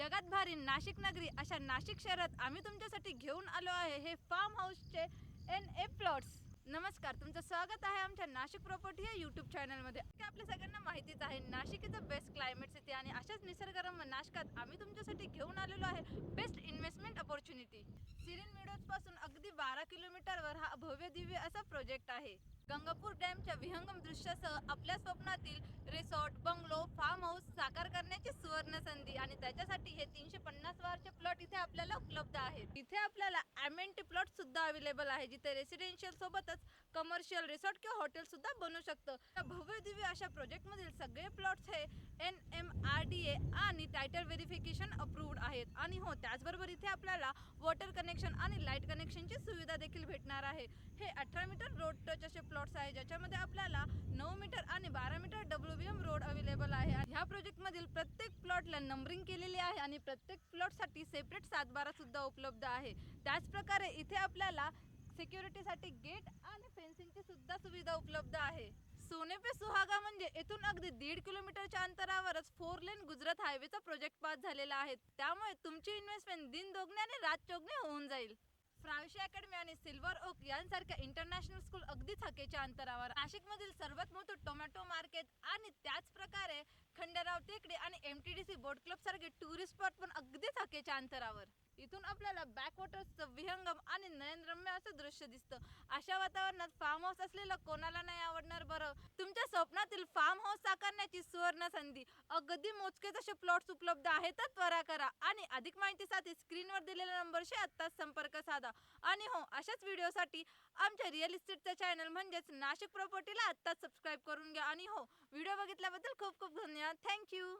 जगात भारी नाशिक नगरी अशा नाशिक शहरात आम्ही तुमच्यासाठी घेऊन आलो आहे हे फार्म हाऊसचे NA प्लॉट्स. नमस्कार, तुमचं स्वागत आहे आमच्या नाशिक प्रॉपर्टी या यूट्यूब चॅनलमध्ये. आपल्या सगळ्यांना माहितीच आहे Nashik is a best climate city आणि अशाच निसर्गरम्य नाशकात आम्ही तुमच्यासाठी घेऊन आलेलो आहे best investment opportunity. Sirin meadows पासून अगदी 12 किलोमीटरवर हा भव्य दिव्य असा प्रोजेक्ट आहे. गंगापूर डॅमच्या विहंगम दृश्यासह आपल्या स्वप्नातील रिसॉर्ट, बंगलो, फार्म हाऊस साकार करण्याची सुवर्ण संधी आणि त्याच्यासाठी हे 350 वारचे प्लॉट इथे आपल्याला उपलब्ध आहेत. इथे आपल्याला ॲमेनिटी प्लॉट सुद्धा अवेलेबल आहे जिथे रेसिडेन्शियल सोबतच कमर्शियल रिसॉर्ट किंवा हॉटेल सुद्धा बनू शकतं. या भव्य दिव्य अशा प्रोजेक्टमधील सगळे प्लॉट्स हे NMRDA आणि टायटल व्हेरिफिकेशन अप्रूव्ड आहेत आणि हो त्याचबरोबर इथे आपल्याला वॉटर कनेक्शन आणि लाईट कनेक्शनची सुविधा देखील भेटणार आहे. हे 18 मीटर रोड टच असे प्लॉट्स आहे ज्याच्यामध्ये आपल्याला 9 मीटर आणि 12 मीटर WBM रोड अवेलेबल आहे. ह्या प्रोजेक्टमधील प्रत्येक प्लॉटला नंबरिंग केलेली आहे आणि प्रत्येक प्लॉटसाठी सेपरेट 7/12 सुद्धा उपलब्ध आहे. त्याचप्रकारे इथे आपल्याला सिक्युरिटीसाठी गेट आणि फेन्सिंगची सुद्धा सुविधा उपलब्ध आहे. सोने पे सुहागा म्हणजे येथून अगदी 1.5 किलोमीटरच्या अंतरावरच 4 लेन गुजरात हायवेचा प्रोजेक्ट पास झालेला आहे. त्यामुळे तुमची इन्व्हेस्टमेंट दिन दोगणे आणि रात चौगणे होऊन जाईल. फ्रायशी अकॅडमी आणि सिल्वर ओक यांसारख्या इंटरनॅशनल स्कूल अगदीच हाकेच्या अंतरावर. नाशिकमधील सर्वात मोठं टोमॅटो मार्केट आणि त्याच प्रकारे खंडेराव टेकडी आणि MTDC बोट क्लब सारखे टुरिस्ट स्पॉट पण अगदीच हाकेच्या अंतरावर. इथून आपल्याला बॅकवॉटर्सचं विहंगम आणि नयनरम्य असं दृश्य दिसतं. अशा वातावरणात फार्म हाऊस असलेलं कोणाला नाही आवडणार बरं. तुमच्या स्वप्नातील फार्म हाऊस साकारण्याची सुवर्ण संधी. अगदी मोजकेच असे प्लॉट्स उपलब्ध आहेत तर त्वरा करा आणि अधिक माहितीसाठी स्क्रीनवर दिलेल्या नंबरशी आत्ताच संपर्क साधा. आणि हो अशाच व्हिडिओसाठी आमच्या रिअल इस्टेटचा चॅनल म्हणजेच नाशिक प्रॉपर्टीला आत्ताच सबस्क्राईब करून घ्या. आणि हो व्हिडिओ बघितल्याबद्दल खूप खूप धन्यवाद. थँक्यू.